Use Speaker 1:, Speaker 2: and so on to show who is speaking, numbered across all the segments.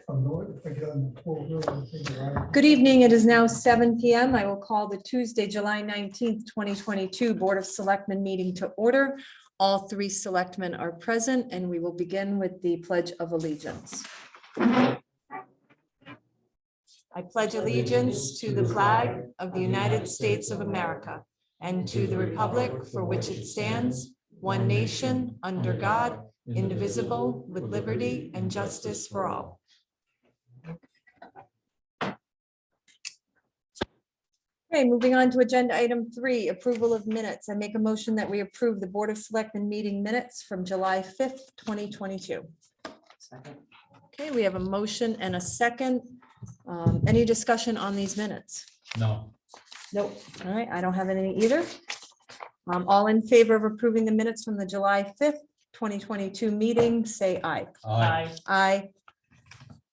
Speaker 1: Good evening. It is now 7 p.m. I will call the Tuesday, July 19th, 2022 Board of Selectmen meeting to order. All three selectmen are present, and we will begin with the Pledge of Allegiance. I pledge allegiance to the flag of the United States of America and to the republic for which it stands, one nation, under God, indivisible, with liberty and justice for all. Okay, moving on to agenda item 3, approval of minutes. I make a motion that we approve the Board of Selectmen meeting minutes from July 5th, 2022.
Speaker 2: Second.
Speaker 1: Okay, we have a motion and a second. Any discussion on these minutes?
Speaker 3: No.
Speaker 1: Nope. All right, I don't have any either. All in favor of approving the minutes from the July 5th, 2022 meeting, say aye.
Speaker 3: Aye.
Speaker 1: Aye.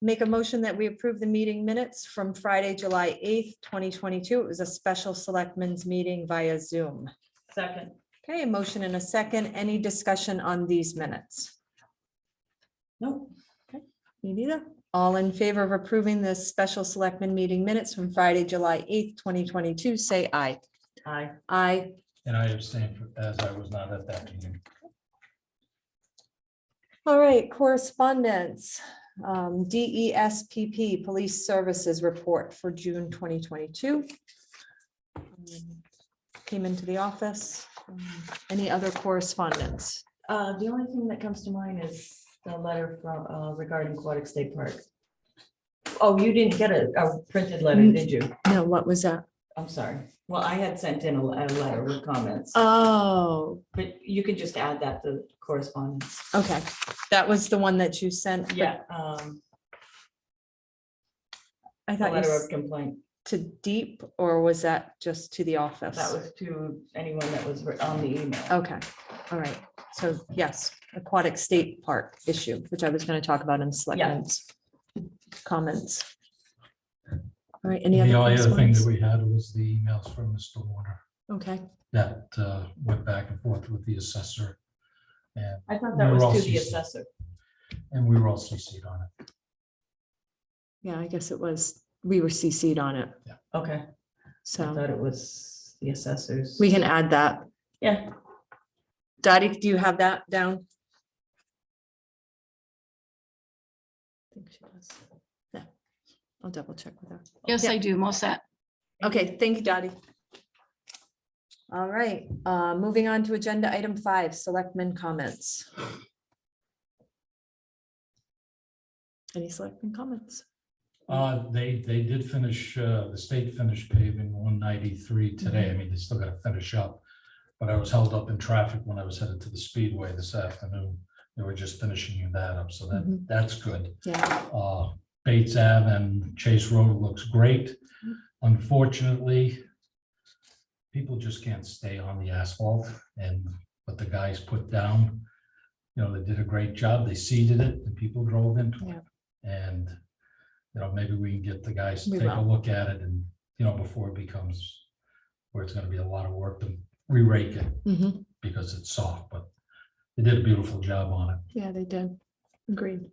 Speaker 1: Make a motion that we approve the meeting minutes from Friday, July 8th, 2022. It was a special selectmen's meeting via Zoom.
Speaker 2: Second.
Speaker 1: Okay, a motion and a second. Any discussion on these minutes?
Speaker 2: Nope.
Speaker 1: Me neither. All in favor of approving the special selectmen meeting minutes from Friday, July 8th, 2022, say aye.
Speaker 2: Aye.
Speaker 1: Aye.
Speaker 3: And I abstain as I was not at that meeting.
Speaker 1: All right, correspondence. DESPP Police Services Report for June 2022. Came into the office. Any other correspondence?
Speaker 2: The only thing that comes to mind is the letter from regarding Aquatic State Park. Oh, you didn't get a printed letter, did you?
Speaker 1: No, what was that?
Speaker 2: I'm sorry. Well, I had sent in a letter with comments,
Speaker 1: Oh,
Speaker 2: but you could just add that to correspondence.
Speaker 1: okay. That was the one that you sent. but
Speaker 2: Yeah.
Speaker 1: I
Speaker 2: The
Speaker 1: thought you
Speaker 2: letter of complaint.
Speaker 1: to Deep, or was that just to the office?
Speaker 2: That was to anyone that was on the email.
Speaker 1: Okay, all right. So yes, Aquatic State Park issue, which I was going to talk about in selectmen's comments. All right, any other?
Speaker 3: The only other thing that
Speaker 1: correspondence?
Speaker 3: we had was the emails from Mr. Warner
Speaker 1: Okay,
Speaker 3: that went back and forth with the assessor. And
Speaker 2: I thought
Speaker 3: we
Speaker 2: that
Speaker 3: were all
Speaker 2: was to the
Speaker 3: CC'd.
Speaker 2: assessor.
Speaker 3: And we were all CC'd on it.
Speaker 1: yeah, I guess it was, we were CC'd on it,
Speaker 2: Okay. I
Speaker 1: so
Speaker 2: thought it was the assessors.
Speaker 1: we can add that.
Speaker 2: Yeah.
Speaker 1: Dottie, do you have that down? I think she does. Yeah, I'll double check with her.
Speaker 4: Yes,
Speaker 1: Yeah.
Speaker 4: I do, most set.
Speaker 1: Okay, thank you, Dottie. All right, moving on to agenda item 5, selectmen comments. Any selectmen comments?
Speaker 3: They did finish, the state finished paving 193 today. I mean, they still got to finish up. But I was held up in traffic when I was headed to the Speedway this afternoon. They were just finishing that up, so
Speaker 1: Mhm.
Speaker 3: that's good.
Speaker 1: Yeah,
Speaker 3: Bates Ave and Chase Road looks great. Unfortunately, people just can't stay on the asphalt, and what the guys put down, they did a great job. They seeded it and people drove into it. And, maybe we can get the guys to
Speaker 1: We
Speaker 3: take a
Speaker 1: will.
Speaker 3: look at it and, before it becomes where it's gonna be a lot of work to re-rake it
Speaker 1: Mhm.
Speaker 3: because it's soft, but they did a beautiful job on it.
Speaker 1: Yeah, they did. Agreed.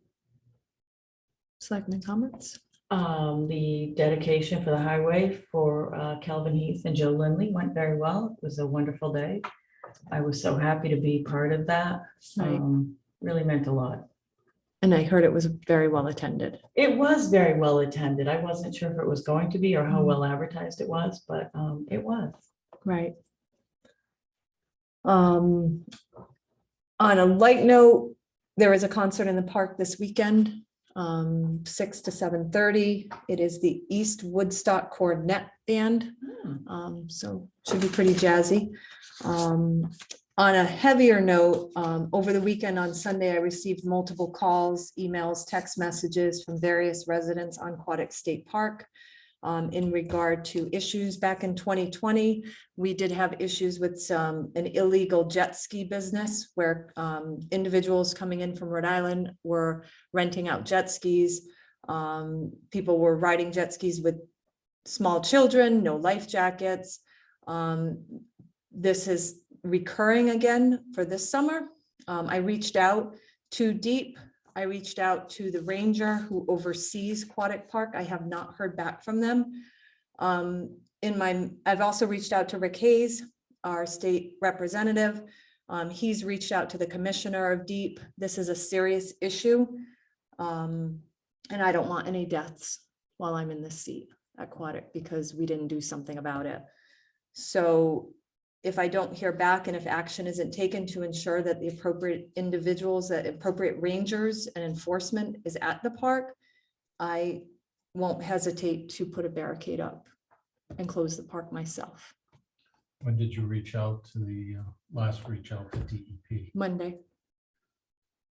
Speaker 1: Selectmen comments?
Speaker 2: The dedication for the highway for Calvin Heath and Joe Lindley went very well. It was a wonderful day. I was so happy to be part of that.
Speaker 1: Right.
Speaker 2: Really meant a lot.
Speaker 1: And I heard it was very well attended.
Speaker 2: It was very well attended. I wasn't sure if it was going to be or how
Speaker 1: Mhm.
Speaker 2: well advertised it was, but it was.
Speaker 1: Right. On a light note, there is a concert in the park this weekend, 6 to 7:30. It is the East Woodstock Cornet Band. So should be pretty jazzy. On a heavier note, over the weekend on Sunday, I received multiple calls, emails, text messages from various residents on Aquatic State Park. In regard to issues back in 2020, we did have issues with an illegal jet ski business where individuals coming in from Rhode Island were renting out jet skis. People were riding jet skis with small children, no life jackets. This is recurring again for this summer. I reached out to Deep I reached out to the ranger who oversees Aquatic Park. I have not heard back from them. I've also reached out to Rick Hayes, our state representative. He's reached out to the commissioner of Deep. This is a serious issue. And I don't want any deaths while I'm in this seat at Aquatic because we didn't do something about it. So if I don't hear back and if action isn't taken to ensure that the appropriate individuals, that appropriate rangers and enforcement is at the park, I won't hesitate to put a barricade up and close the park myself.
Speaker 3: When did you reach out to the last reach out to DEP?
Speaker 1: Monday.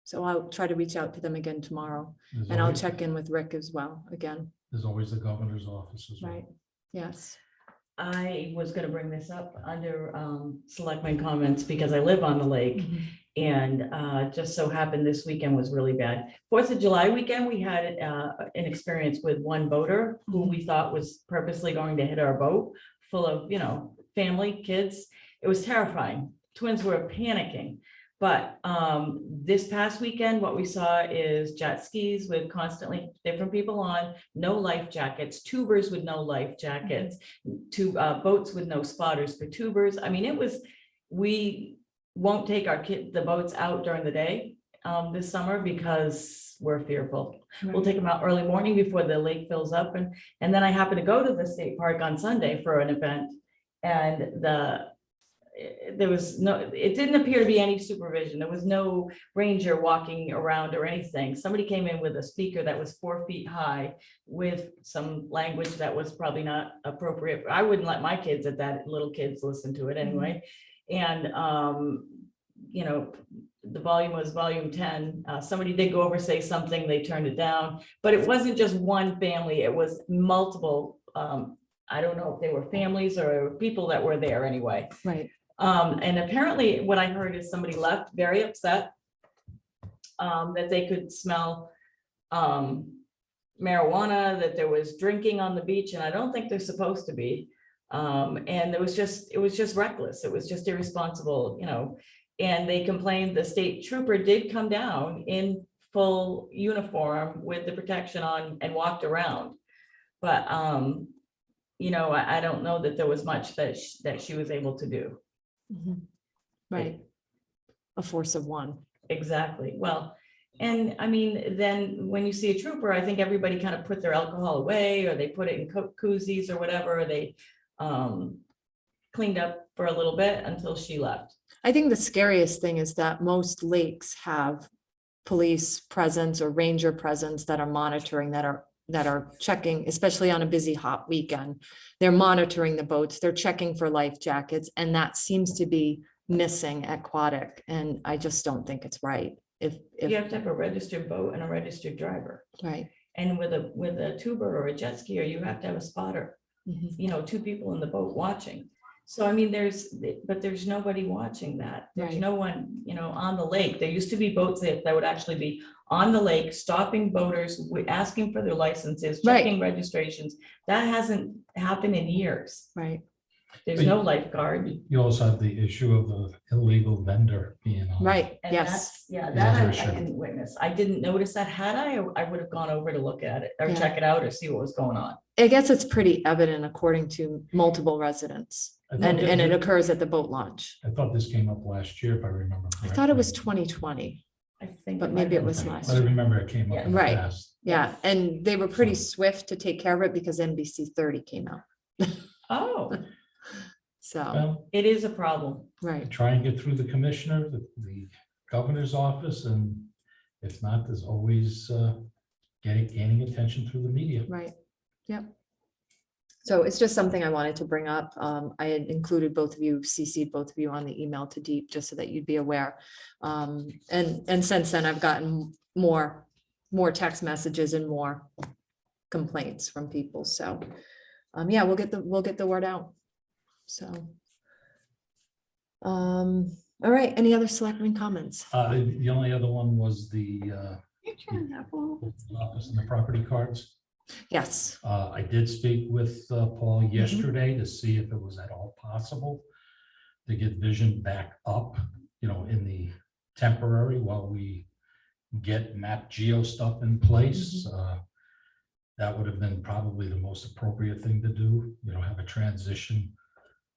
Speaker 1: So I'll try to reach out to them again tomorrow,
Speaker 3: There's
Speaker 1: and I'll
Speaker 3: always-
Speaker 1: check in with Rick as well, again,
Speaker 3: There's always the governor's office as well.
Speaker 1: right? Yes.
Speaker 2: I was gonna bring this up under selectmen comments because I live on the lake. And just so happened this weekend was really bad. 4th of July weekend, we had an experience with one boater who we thought was purposely going to hit our boat full of, family, kids. It was terrifying. Twins were panicking. But this past weekend, what we saw is jet skis with constantly different people on, no life jackets, tubers with no life jackets, boats with no spotters for tubers. I mean, we won't take the boats out during the day this summer because we're fearful. We'll take them out early morning before the lake fills up. And then I happened to go to the state park on Sunday for an event. And it didn't appear to be any supervision. There was no ranger walking around or anything. Somebody came in with a speaker that was 4 feet high with some language that was probably not appropriate. I wouldn't let my kids little kids listen to it anyway. And, the volume was volume 10. Somebody did go over, say something, they turned it down, but it wasn't just one family. It was multiple. I don't know if they were families or people that were there anyway.
Speaker 1: Right.
Speaker 2: And apparently what I heard is somebody left very upset that they could smell marijuana, that there was drinking on the beach, and I don't think they're supposed to be. And it was just reckless. It was just irresponsible, and they complained the state trooper did come down in full uniform with the protection on and walked around. But, I don't know that there was much that she was able to do.
Speaker 1: Right. A force of one.
Speaker 2: Exactly. Well, and I mean, then when you see a trooper, I think everybody kind of put their alcohol away, or they put it in koozies or whatever. They cleaned up for a little bit until she left.
Speaker 1: I think the scariest thing is that most lakes have police presence or ranger presence that are monitoring, that are checking, especially on a busy hot weekend. They're monitoring the boats, they're checking for life jackets, and that seems to be missing at Aquatic. And I just don't think it's right. If
Speaker 2: You have to have a registered boat and a registered driver.
Speaker 1: right.
Speaker 2: And with a tuber or a jet skier, you have to have a spotter,
Speaker 1: Mhm.
Speaker 2: 2 people in the boat watching. So I mean, there's nobody watching that. There's
Speaker 1: Right.
Speaker 2: no one, on the lake. There used to be boats that would actually be on the lake, stopping boaters, asking for their licenses,
Speaker 1: Right.
Speaker 2: checking registrations. That hasn't happened in years.
Speaker 1: Right.
Speaker 2: There's no lifeguard.
Speaker 3: You also have the issue of the illegal vendor being on.
Speaker 1: Right.
Speaker 2: And
Speaker 1: Yes.
Speaker 2: that
Speaker 3: Another
Speaker 2: I
Speaker 3: issue.
Speaker 2: didn't witness. I didn't notice that. Had I would have gone over to look at it or
Speaker 1: Yeah.
Speaker 2: check it out or see what was going on.
Speaker 1: I guess it's pretty evident according to multiple residents,
Speaker 3: I thought
Speaker 1: and it
Speaker 3: that-
Speaker 1: occurs at the boat launch.
Speaker 3: I thought this came up last year, if I remember
Speaker 1: I thought it was
Speaker 3: correctly.
Speaker 1: 2020.
Speaker 2: I think.
Speaker 1: But
Speaker 2: might
Speaker 1: maybe it
Speaker 2: have
Speaker 1: was
Speaker 2: been.
Speaker 1: last
Speaker 3: I remember it came up in the
Speaker 1: Right.
Speaker 3: past.
Speaker 1: Yeah, and they were pretty swift to take care of it because NBC 30 came out.
Speaker 2: Oh,
Speaker 1: So,
Speaker 3: Well,
Speaker 2: it is a problem.
Speaker 1: right,
Speaker 3: try and get through the commissioner, the governor's office, and if not, there's always gaining attention through the media.
Speaker 1: right. Yep. So it's just something I wanted to bring up. I had included both of you, CC'd both of you on the email to Deep, just so that you'd be aware. And since then, I've gotten more text messages and more complaints from people. So, yeah, we'll get the word out. So. All right, any other selectmen comments?
Speaker 3: The only other one was the office and the property cards.
Speaker 1: Yes,
Speaker 3: I did speak with Paul yesterday to see if it was at all possible to get vision back up, in the temporary while we get map geo stuff in place. That would have been probably the most appropriate thing to do, have a transition,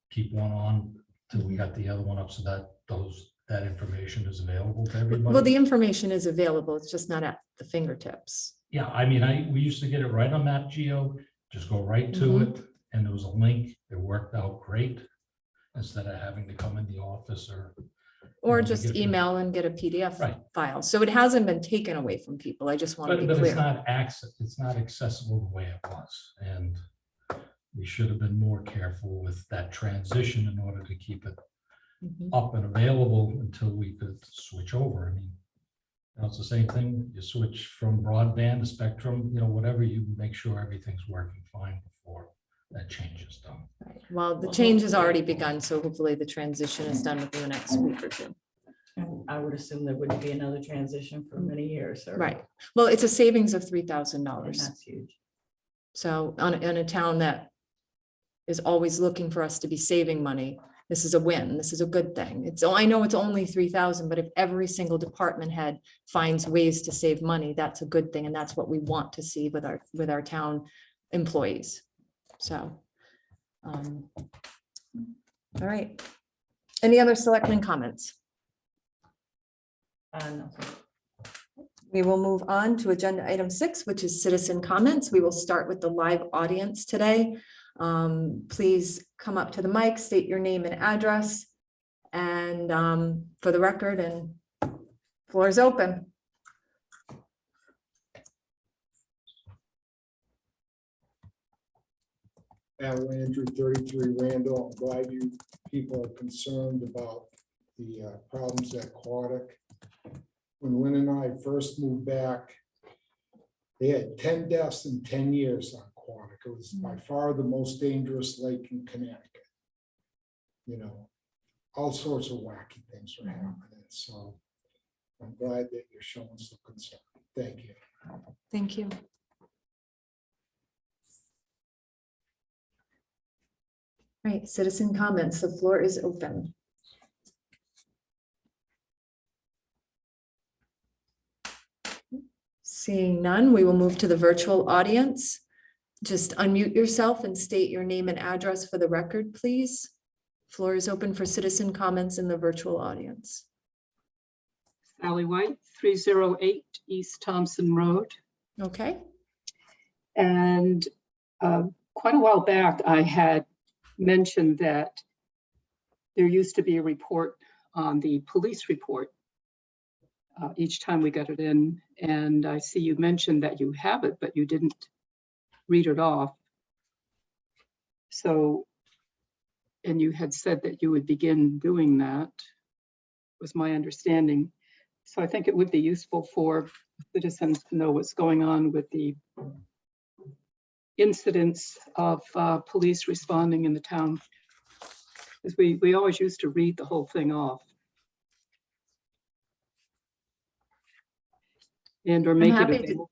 Speaker 3: keep one on till we got the other one up so that that information is available to everybody.
Speaker 1: Well, the information is available. It's just not at the fingertips.
Speaker 3: Yeah, I mean, we used to get it right on Map Geo, just go right to it, and there was a link. It worked out great instead of having to come in the office
Speaker 1: Or
Speaker 3: to
Speaker 1: just
Speaker 3: get the-
Speaker 1: email and get a PDF
Speaker 3: Right.
Speaker 1: file. So it hasn't been taken away from people. I just want to be
Speaker 3: But it's
Speaker 1: clear.
Speaker 3: not it's not accessible the way it was, and we should have been more careful with that transition in order to keep it
Speaker 1: Mhm.
Speaker 3: up and available until we could switch over. I mean, it's the same thing. You switch from broadband to Spectrum, whatever, you make sure everything's working fine before that change is done.
Speaker 1: Right. Well, the change has already begun, so hopefully the transition is done within the next week or two.
Speaker 2: And I would assume there wouldn't be another transition for many years.
Speaker 1: Right. Well, it's a savings of
Speaker 2: And
Speaker 1: $3,000.
Speaker 2: that's huge.
Speaker 1: So in a town that is always looking for us to be saving money, this is a win. This is a good thing. I know it's only 3,000, but if every single department head finds ways to save money, that's a good thing. And that's what we want to see with our town employees. So, all right. Any other selectmen comments?
Speaker 2: No.
Speaker 1: We will move on to agenda item 6, which is citizen comments. We will start with the live audience today. Please come up to the mic, state your name and address, and for the record, and floor is open.
Speaker 4: Al Andrew, 33 Randall. I'm glad you people are concerned about the problems at Aquatic. When Lynn and I first moved back, they had 10 deaths in 10 years on Aquatic. It was by far the most dangerous lake in Connecticut. All sorts of wacky things were happening. So I'm glad that you're showing some concern. Thank you.
Speaker 1: Thank you. All right, citizen comments. The floor is open. Seeing none, we will move to the virtual audience. Just unmute yourself and state your name and address for the record, please. Floor is open for citizen comments in the virtual audience.
Speaker 5: Sally White, 308 East Thompson Road.
Speaker 1: Okay.
Speaker 5: And quite a while back, I had mentioned that there used to be a report on the police report each time we got it in. And I see you mentioned that you have it, but you didn't read it off. So, and you had said that you would begin doing that, was my understanding. So I think it would be useful for citizens to know what's going on with the incidents of police responding in the town. Because we always used to read the whole thing off. And or make it available.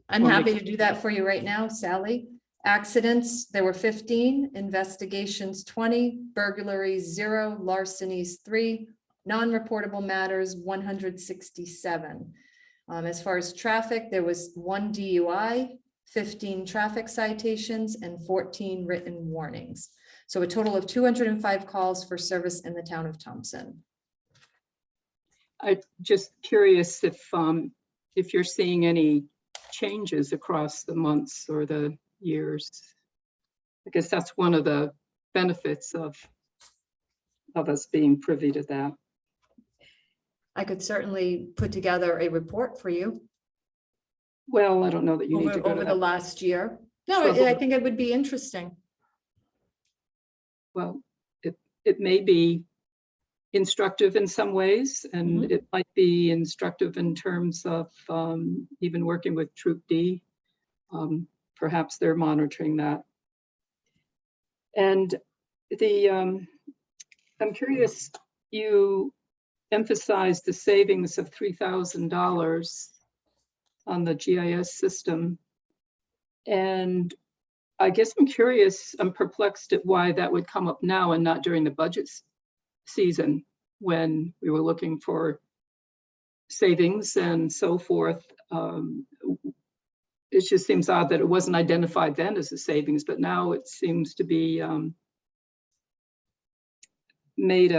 Speaker 1: I'm
Speaker 5: Or
Speaker 1: happy
Speaker 5: make-
Speaker 1: to do that for you right now, Sally. Accidents, there were 15, investigations 20, burglaries 0, larcenies 3, non-reportable matters 167. As far as traffic, there was 1 DUI, 15 traffic citations, and 14 written warnings. So a total of 205 calls for service in the town of Thompson.
Speaker 5: I'm just curious if you're seeing any changes across the months or the years. I guess that's one of the benefits of us being privy to that.
Speaker 1: I could certainly put together a report for you
Speaker 5: Well, I don't know that you need to go
Speaker 1: over
Speaker 5: to
Speaker 1: the
Speaker 5: that.
Speaker 1: last year. No,
Speaker 5: Trouble.
Speaker 1: I think it would be interesting.
Speaker 5: Well, it may be instructive in some ways, and
Speaker 1: Mhm.
Speaker 5: it might be instructive in terms of even working with Troop D. Perhaps they're monitoring that. And I'm curious, you emphasized the savings of $3,000 on the GIS system. And I guess I'm curious, I'm perplexed at why that would come up now and not during the budget season when we were looking for savings and so forth. It just seems odd that it wasn't identified then as a savings, but now it seems to be made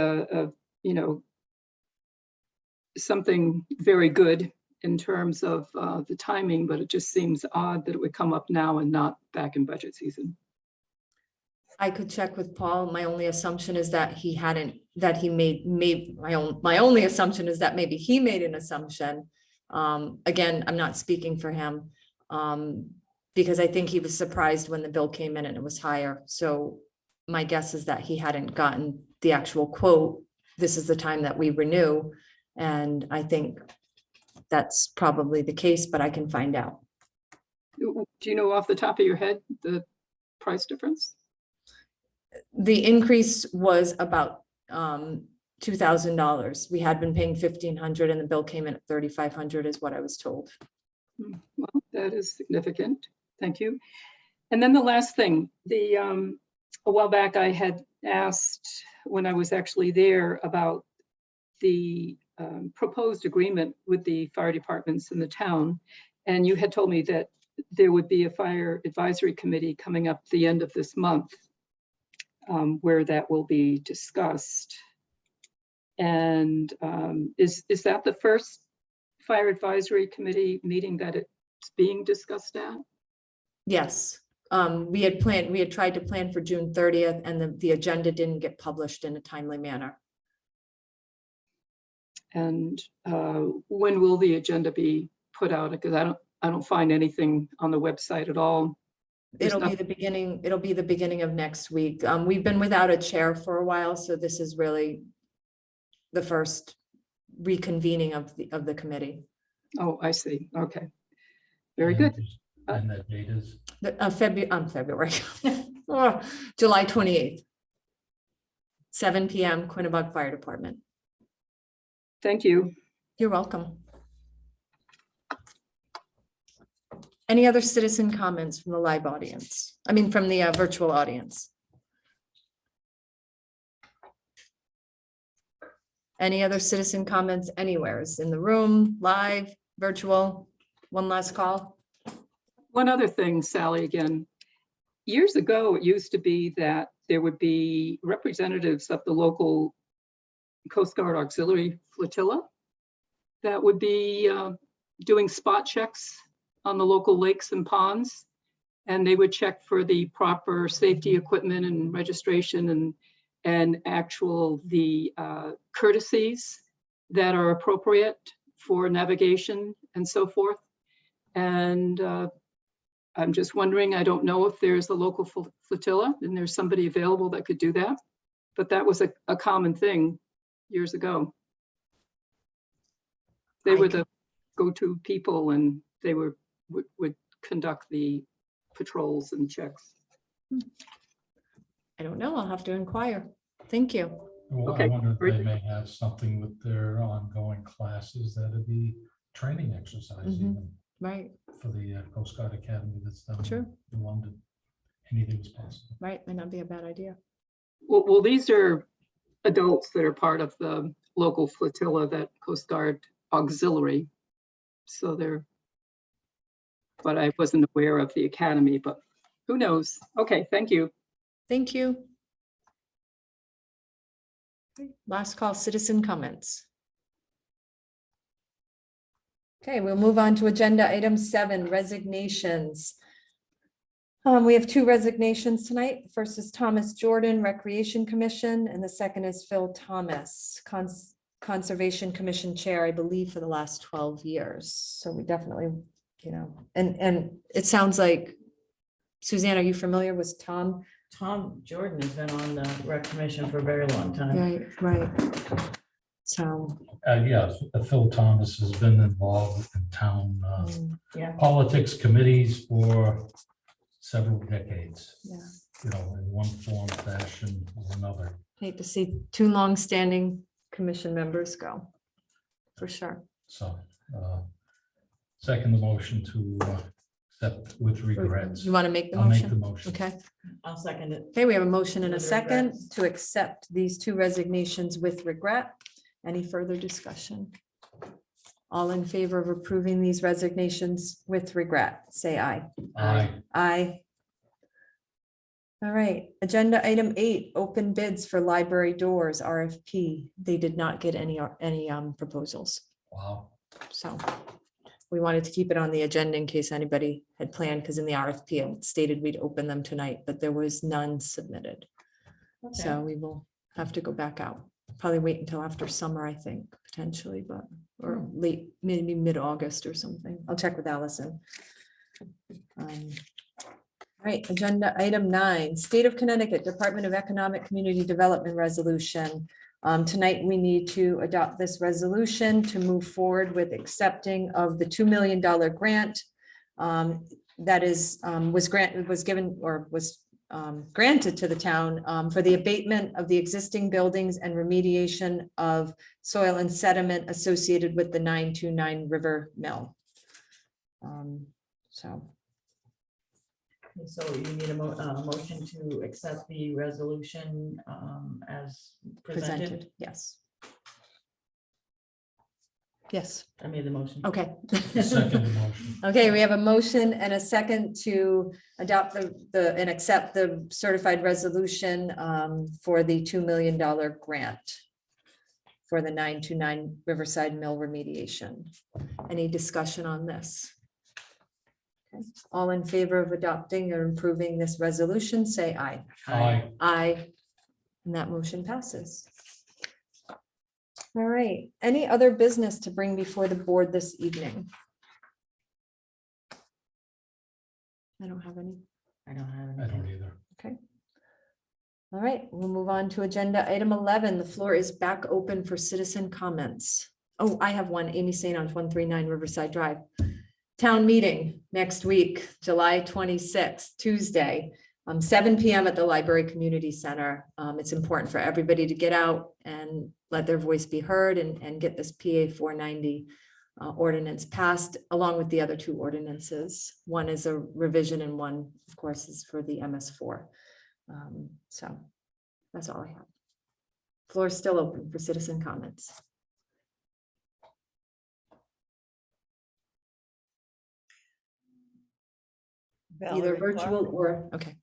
Speaker 5: something very good in terms of the timing, but it just seems odd that it would come up now and not back in budget season.
Speaker 1: I could check with Paul. My only assumption is that he made my only assumption is that maybe he made an assumption. Again, I'm not speaking for him. Because I think he was surprised when the bill came in and it was higher. So my guess is that he hadn't gotten the actual quote. This is the time that we renew. And I think that's probably the case, but I can find out.
Speaker 5: Do you know off the top of your head the price difference?
Speaker 1: The increase was about $2,000. We had been paying $1,500 and the bill came in at $3,500 is what I was told.
Speaker 5: Well, that is significant. Thank you. And then the last thing, a while back I had asked when I was actually there about the proposed agreement with the fire departments in the town. And you had told me that there would be a fire advisory committee coming up the end of this month where that will be discussed. And is that the first fire advisory committee meeting that it's being discussed at?
Speaker 1: Yes, we had tried to plan for June 30th and the agenda didn't get published in a timely manner.
Speaker 5: And when will the agenda be put out? Because I don't find anything on the website at all.
Speaker 1: It'll be the beginning of next week. We've been without a chair for a while, so this is really the first reconvening of the committee.
Speaker 5: Oh, I see. Okay. Very good.
Speaker 3: And that date is?
Speaker 1: February, oh, July 28th, 7 p.m. Quinnebog Fire Department.
Speaker 5: Thank you.
Speaker 1: You're welcome. Any other citizen comments from the live audience? I mean, from the virtual audience? Any other citizen comments anywhere? Is in the room, live, virtual? One last call.
Speaker 5: One other thing, Sally, again, years ago, it used to be that there would be representatives of the local Coast Guard Auxiliary Flotilla that would be doing spot checks on the local lakes and ponds. And they would check for the proper safety equipment and registration and the courtesies that are appropriate for navigation and so forth. And I'm just wondering, I don't know if there's a local flotilla and there's somebody available that could do that, but that was a common thing years ago. They were the go-to people and they would conduct the patrols and checks.
Speaker 1: I don't know. I'll have to inquire. Thank you.
Speaker 3: Well,
Speaker 5: Okay,
Speaker 3: I wonder if
Speaker 5: great.
Speaker 3: they may have something with their ongoing classes that'd be training exercise even
Speaker 1: Right,
Speaker 3: for the Coast Guard Academy that's down
Speaker 1: True.
Speaker 3: in London. Anything is possible.
Speaker 1: right. Might not be a bad idea.
Speaker 5: Well, these are adults that are part of the local flotilla, that Coast Guard Auxiliary. So but I wasn't aware of the academy, but who knows? Okay, thank you.
Speaker 1: Thank you. Last call, citizen comments. Okay, we'll move on to agenda item 7, resignations. We have 2 resignations tonight. The first is Thomas Jordan, Recreation Commission, and the second is Phil Thomas, Conservation Commission Chair, I believe, for the last 12 years. So we definitely, and it sounds like, Suzanne, are you familiar with Tom?
Speaker 2: Tom Jordan has been on the rec commission for a very long time.
Speaker 1: Right. So.
Speaker 3: Yeah, Phil Thomas has been involved in town
Speaker 2: Yeah.
Speaker 3: politics committees for several decades.
Speaker 1: Yeah.
Speaker 3: In one form, fashion, or another.
Speaker 1: Hate to see 2 longstanding commission members go, for sure.
Speaker 3: So, second the motion to accept with regrets.
Speaker 1: You want to make the
Speaker 3: I'll make
Speaker 1: motion?
Speaker 3: the motion.
Speaker 1: Okay.
Speaker 2: I'll second it.
Speaker 1: Okay, we have a motion and a
Speaker 2: With
Speaker 1: second
Speaker 2: regrets.
Speaker 1: to accept these 2 resignations with regret. Any further discussion? All in favor of approving these resignations with regret, say aye.
Speaker 3: Aye.
Speaker 1: Aye. All right, agenda item 8, open bids for library doors, RFP. They did not get any proposals.
Speaker 3: Wow.
Speaker 1: So we wanted to keep it on the agenda in case anybody had planned, because in the RFP it stated we'd open them tonight, but there was none submitted. So we will have to go back out. Probably wait until after summer, I think, potentially, but, or late, maybe mid-August or something. I'll check with Allison. All right, agenda item 9, State of Connecticut Department of Economic Community Development Resolution. Tonight, we need to adopt this resolution to move forward with accepting of the $2 million grant that was granted to the town for the abatement of the existing buildings and remediation of soil and sediment associated with the 929 River Mill.
Speaker 2: So you need a motion to accept the resolution as presented.
Speaker 1: Yes. Yes,
Speaker 2: I made the motion.
Speaker 1: okay.
Speaker 3: Second motion.
Speaker 1: Okay, we have a motion and a second to adopt and accept the certified resolution for the $2 million grant for the 929 Riverside Mill remediation. Any discussion on this? Okay. All in favor of adopting or improving this resolution, say aye.
Speaker 3: Aye.
Speaker 1: Aye. And that motion passes. All right, any other business to bring before the board this evening? I don't have any.
Speaker 2: I don't have
Speaker 3: I don't
Speaker 2: anything.
Speaker 3: either.
Speaker 1: Okay. All right, we'll move on to agenda item 11. The floor is back open for citizen comments. Oh, I have one. Amy St. on 139 Riverside Drive. Town meeting next week, July 26th, Tuesday, 7 p.m. at the Library Community Center. It's important for everybody to get out and let their voice be heard and get this PA 490 ordinance passed along with the other 2 ordinances. One is a revision and one, of course, is for the MS4. So that's all I have. Floor is still open for citizen comments. Either
Speaker 6: Valerie
Speaker 1: virtual
Speaker 6: Clark.
Speaker 1: or, okay.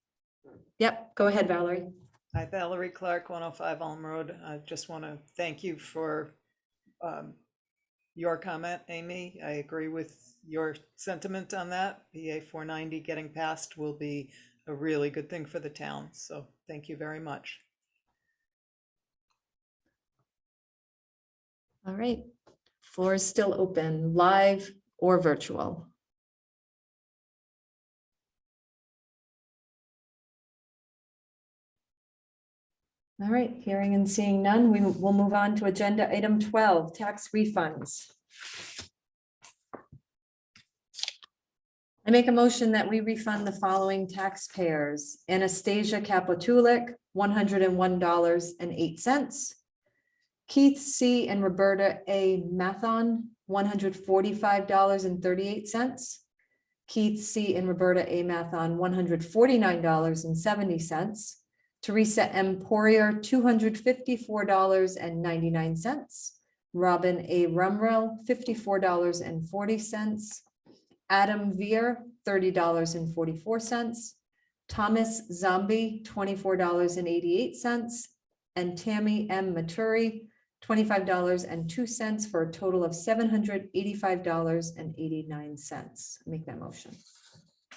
Speaker 1: Yep, go ahead, Valerie.
Speaker 6: Hi, Valerie Clark, 105 Elm Road. I just want to thank you for your comment, Amy. I agree with your sentiment on that. PA 490 getting passed will be a really good thing for the town. So thank you very much.
Speaker 1: All right. Floor is still open, live or virtual. All right, hearing and seeing none, we will move on to agenda item 12, tax refunds. I make a motion that we refund the following taxpayers: Anastasia Kapatulik, $101.08. Keith C. and Roberta A. Mathon, $145.38. Keith C. and Roberta A. Mathon, $149.70. Teresa M. Poirier, $254.99. Robin A. Rumrell, $54.40. Adam Veer, $30.44. Thomas Zombie, $24.88. And Tammy M. Maturi, $25.02 for a total of $785.89. Make that motion.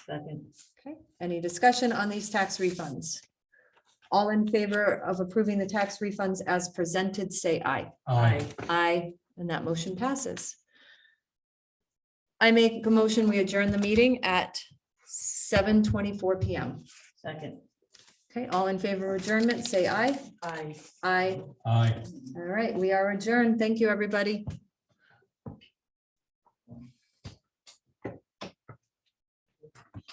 Speaker 2: Second.
Speaker 1: Okay, any discussion on these tax refunds? All in favor of approving the tax refunds as presented, say aye.
Speaker 3: Aye.
Speaker 1: Aye, and that motion passes. I make a motion, we adjourn the meeting at 7:24 p.m.
Speaker 2: Second.
Speaker 1: Okay, all in favor of adjournment, say aye.
Speaker 2: Aye.
Speaker 1: Aye.
Speaker 3: Aye.
Speaker 1: All right, we are adjourned. Thank you, everybody.